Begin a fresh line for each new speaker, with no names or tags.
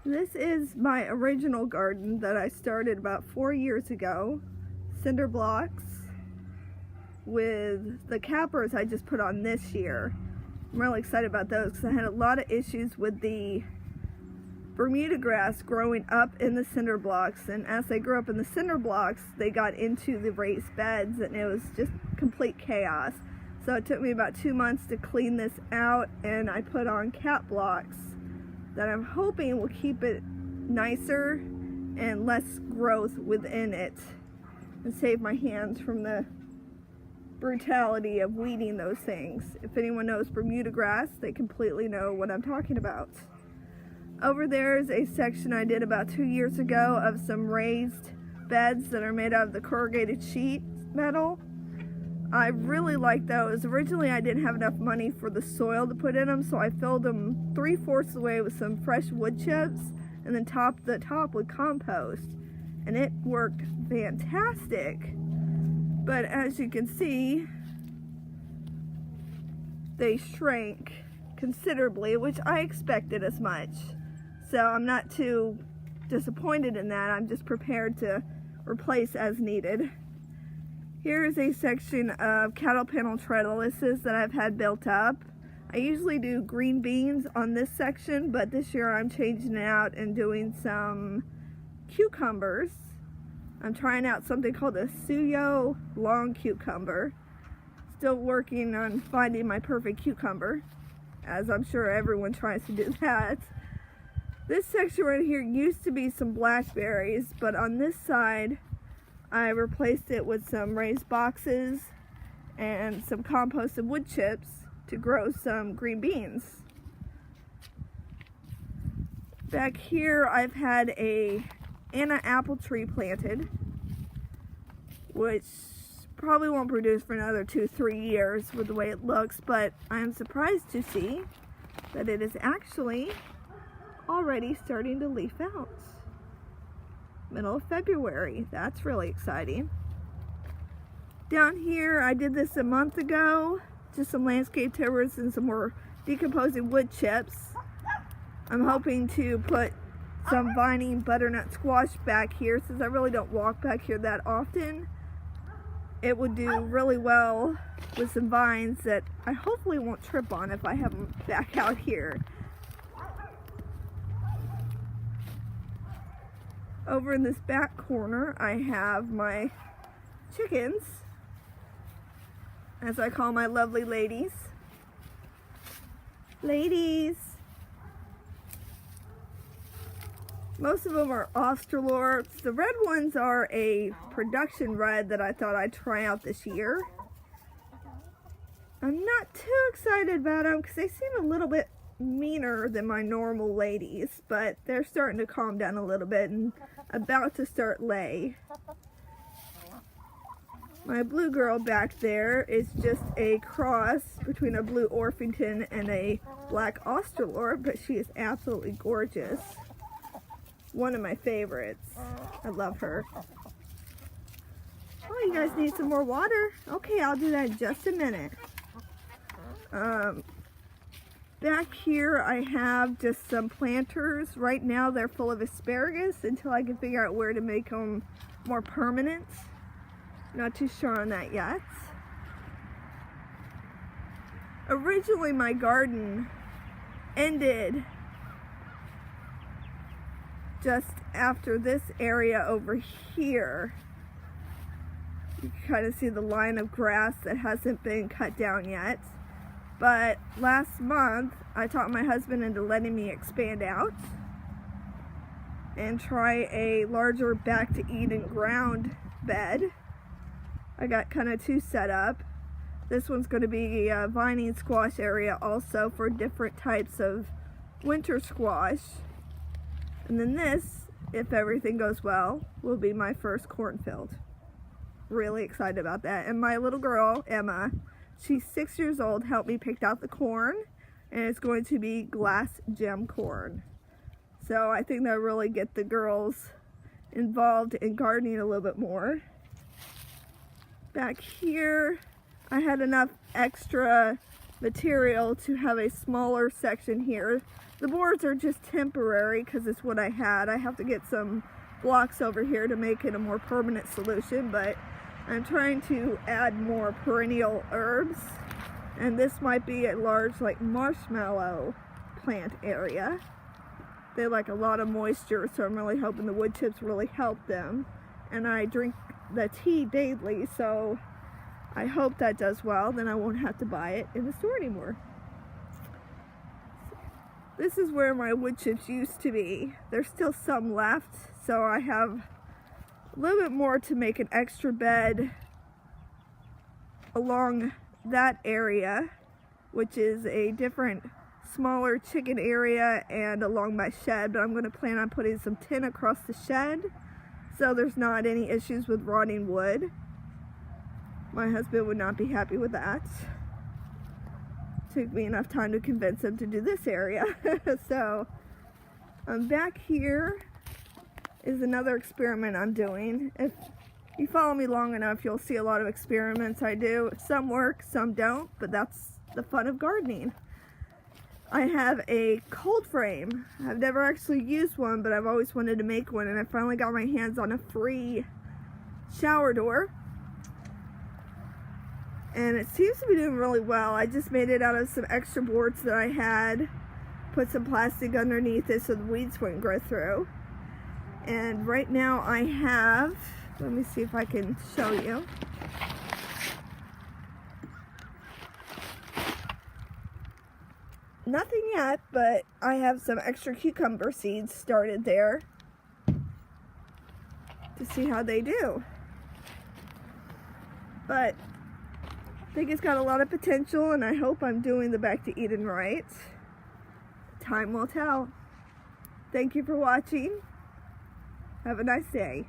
This is my original garden that I started about 4 years ago. Cinder blocks with the cappers I just put on this year. I'm really excited about those because I had a lot of issues with the Bermuda grass growing up in the cinder blocks, and as they grew up in the cinder blocks they got into the raised beds and it was just complete chaos. So it took me about 2 months to clean this out, and I put on cap blocks that I'm hoping will keep it nicer and less growth within it and save my hands from the brutality of weeding those things. If anyone knows Bermuda grass, they completely know what I'm talking about. Over there is a section I did about 2 years ago of some raised beds that are made out of the corrugated sheet metal. I really like those. Originally I didn't have enough money for the soil to put in them, so I filled them 3/4 of the way with some fresh wood chips and then topped the top with compost, and it worked fantastic. But as you can see, they shrank considerably, which I expected as much. So I'm not too disappointed in that. I'm just prepared to replace as needed. Here is a section of cattle panel trellises that I've had built up. I usually do green beans on this section, but this year I'm changing it out and doing some cucumbers. I'm trying out something called a Suyo long cucumber. Still working on finding my perfect cucumber, as I'm sure everyone tries to do that. This section right here used to be some blackberries, but on this side I replaced it with some raised boxes and some composted wood chips to grow some green beans. Back here I've had a Anna apple tree planted, which probably won't produce for another 2-3 years with the way it looks, but I am surprised to see that it is actually already starting to leaf out. Middle of February. That's really exciting. Down here, I did this a month ago. Just some landscape timbers and some more decomposing wood chips. I'm hoping to put some vining butternut squash back here, since I really don't walk back here that often. It would do really well with some vines that I hopefully won't trip on if I have them back out here. Over in this back corner, I have my chickens, as I call my lovely ladies. Ladies! Most of them are Australorps. The red ones are a production red that I thought I'd try out this year. I'm not too excited about them because they seem a little bit meaner than my normal ladies, but they're starting to calm down a little bit and about to start lay. My blue girl back there is just a cross between a blue Orpington and a black Australorp, but she is absolutely gorgeous. One of my favorites. I love her. Oh, you guys need some more water? Okay, I'll do that in just a minute. Back here I have just some planters. Right now they're full of asparagus until I can figure out where to make them more permanent. Not too sure on that yet. Originally my garden ended just after this area over here. You can kind of see the line of grass that hasn't been cut down yet. But last month, I talked my husband into letting me expand out and try a larger Back to Eden ground bed. I got kind of two set up. This one's going to be a vining squash area also for different types of winter squash. And then this, if everything goes well, will be my first cornfield. Really excited about that. And my little girl, Emma, she's 6 years old, helped me pick out the corn, and it's going to be glass gem corn. So I think that'll really get the girls involved in gardening a little bit more. Back here, I had enough extra material to have a smaller section here. The boards are just temporary because it's what I had. I have to get some blocks over here to make it a more permanent solution, but I'm trying to add more perennial herbs, and this might be a large like marshmallow plant area. They like a lot of moisture, so I'm really hoping the wood chips really help them. And I drink the tea daily, so I hope that does well. Then I won't have to buy it in the store anymore. This is where my wood chips used to be. There's still some left, so I have a little bit more to make an extra bed along that area, which is a different smaller chicken area, and along my shed, but I'm going to plan on putting some tin across the shed so there's not any issues with rotting wood. My husband would not be happy with that. Took me enough time to convince him to do this area. So back here is another experiment I'm doing. If you follow me long enough, you'll see a lot of experiments I do. Some work, some don't, but that's the fun of gardening. I have a cold frame. I've never actually used one, but I've always wanted to make one, and I finally got my hands on a free shower door. And it seems to be doing really well. I just made it out of some extra boards that I had, put some plastic underneath it so the weeds wouldn't grow through. And right now I have, let me see if I can show you. Nothing yet, but I have some extra cucumber seeds started there to see how they do. But I think it's got a lot of potential, and I hope I'm doing the Back to Eden right. Time will tell. Thank you for watching. Have a nice day.